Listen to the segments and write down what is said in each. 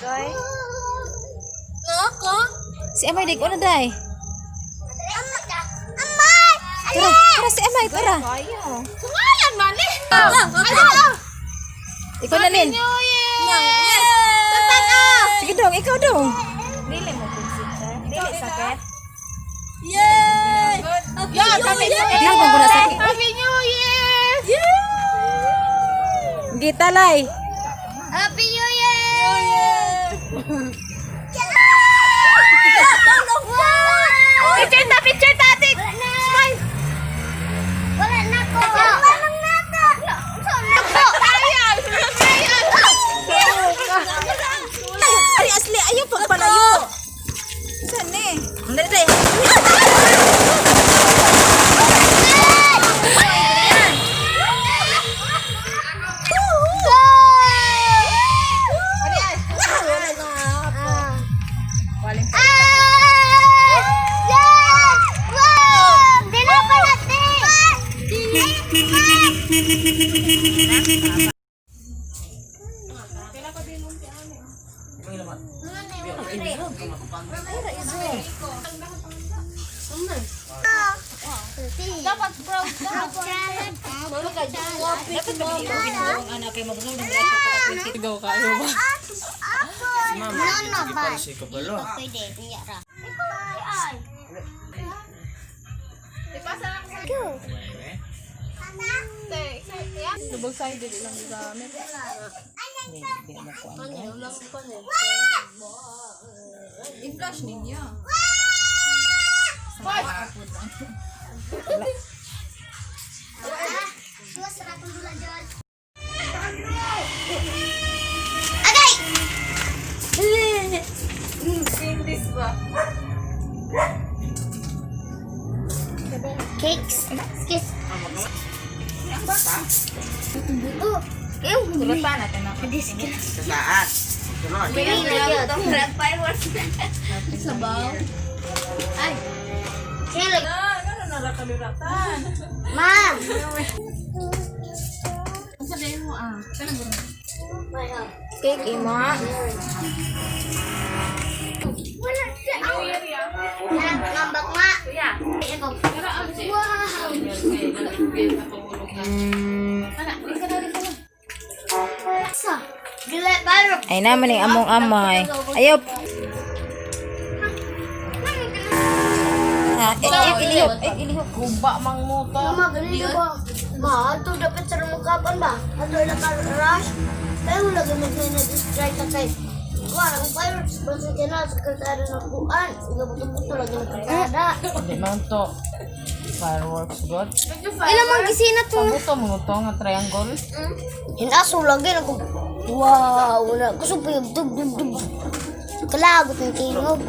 Day. Ako? Si Amay dig na day. Amay! Tara si Amay, tara. Kaya. Sungalan man eh! Ikaw na Lin. Sige dong, ikaw dong. Dili mo consider. Dili sakit. Yay! Yeah, kami sakit. Dili man ko na sakit. Happy New Year! Gita lay. Happy New Year! Picture tatik! Smile! Wala na ko! Walang nata! Sayang! Ari asli ayo pagpalayo. Saan eh? Dali day. Dapat proud ka. Anak kay mabuno ng grasya tigaw ka ano ba? Mama, ba? Si kabalo. Pwede, niya ra. Double sided lang gamit. I-flash ninyo. Agay! Indis ba? Cakes. Kiss. Oh, Tulad pa natin ako. Sa taas. Sunod. Sabaw. Ay. Sino? Gano'n narakaluratan. Ma! Ang sabihin mo Saan ang gano'n? Cake, ima. Wala siya. Ngambak, ma. Ito. Wow. Sa? Gila, baru. Ay naman yung among amay. Ayaw. Ilihok. Ilihok. Guba mang moto. Mama, ganito ba? Ma, ito dapat sa rumukapan ba? Ito naka-rush. Pero lagi mag-na-distract na kay wala ang pirates. Basta ka na, sekretary ng buwan. Igabuto-buto lagi ng karada. Hindi man to. Fireworks god. Ilan mang gisina to? Sabuto mo to nga triangle. Hinaso lagi na ko. Wow, wala. Gusto pa yung dub. Kalagot ng tingog.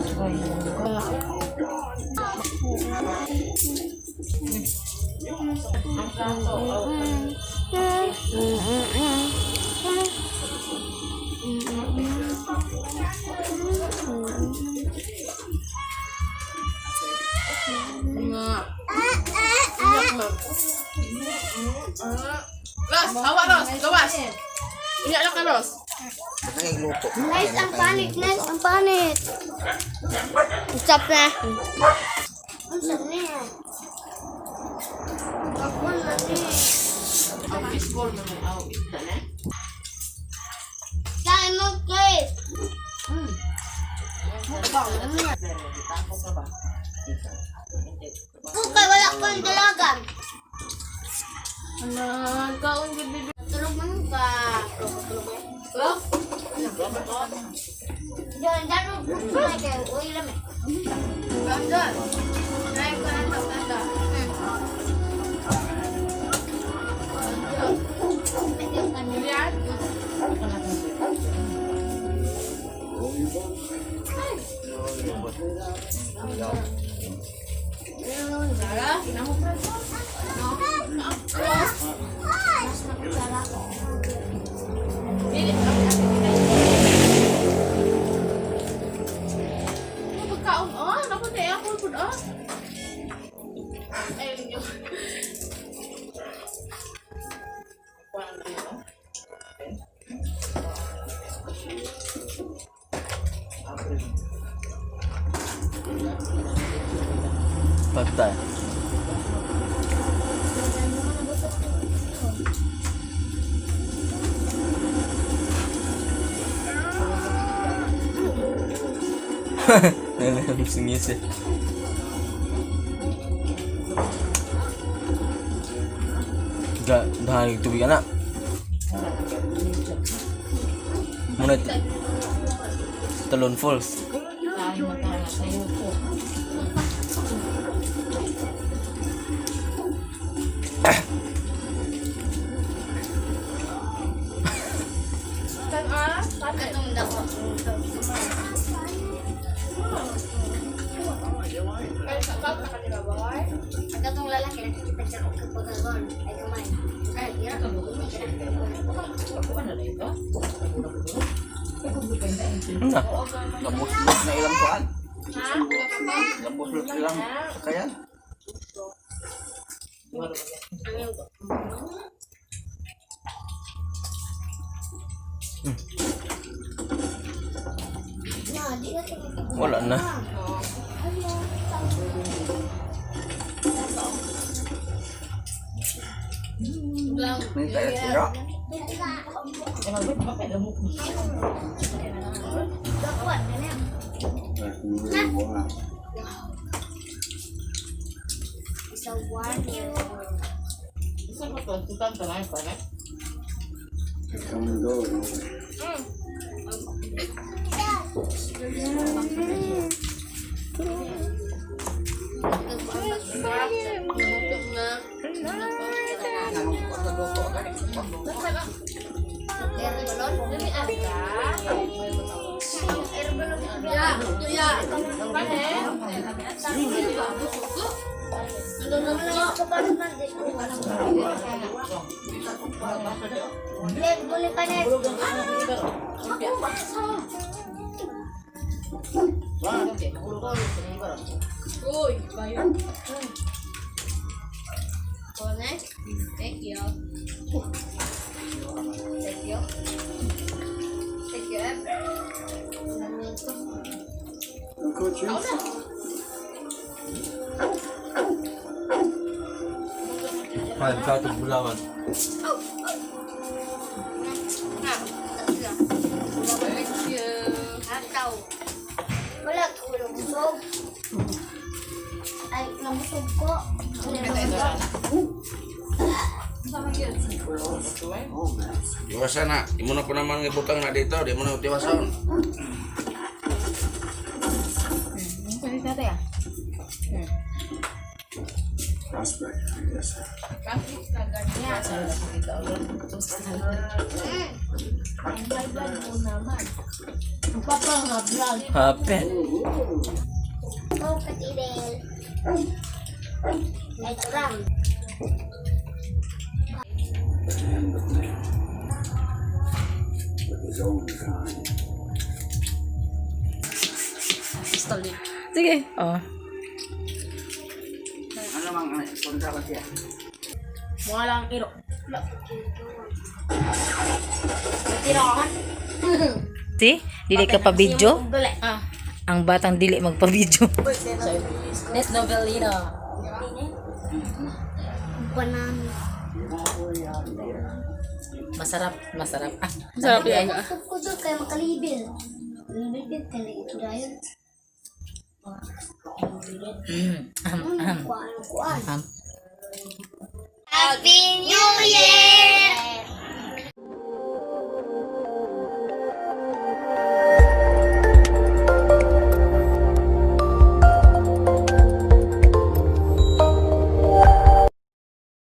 Ros, hawa Ros, gawas. Iyak lang ka Ros. Nangigluto. Nice ang panit, nice ang panit. Stop na. Ang sarap niya. Ako na niya. Ang baseball mo ng awit na na. Kain mo, Kate. Kukay, wala akong dalagan. Kaon gud bibi. Tulog mo ka. Tulog? Diyan, daro. Kulay kayo. Uy, lami. Gandan. Kaya ko na tanda. Yan. Dara, kinahupra. Dili pagkaon napunta ako pud ayun yun. Patay. Alam singis eh. Dahan yung tubig anak. Muna Talon Falls. Katong dako. Katong lalaki nakikita siya o kapagagon ay kamay. Ay, ira ka mo. Na. Gabos-los na ilang kuan. Gabos-los ilang kakayan. Wala na. May kaya tira. Dakuan na niya. Isa 1 year old. Boleh panen. Uy, bayar. Boleh? Thank you. Thank you. Thank you. Ay, katong bulawan. Thank you. Ataw. Wala ko busog. Ay, nabusog ko. Iwasan na. Di mo na ko naman ibutang na dito. Di mo na utiwasan. Hapit. Oh, katidel. May turang. Sige. Oh. Ano mang kontra ba siya? Mga lang iro. See? Dili ka pa video? Ah. Ang batang dili magpa-video. Net novelino. Banana. Masarap, masarap. Ah, Sarap yan. Ko doon kayo makalibil. Libil ka na ito dahil. Kuan. um, Happy New Year!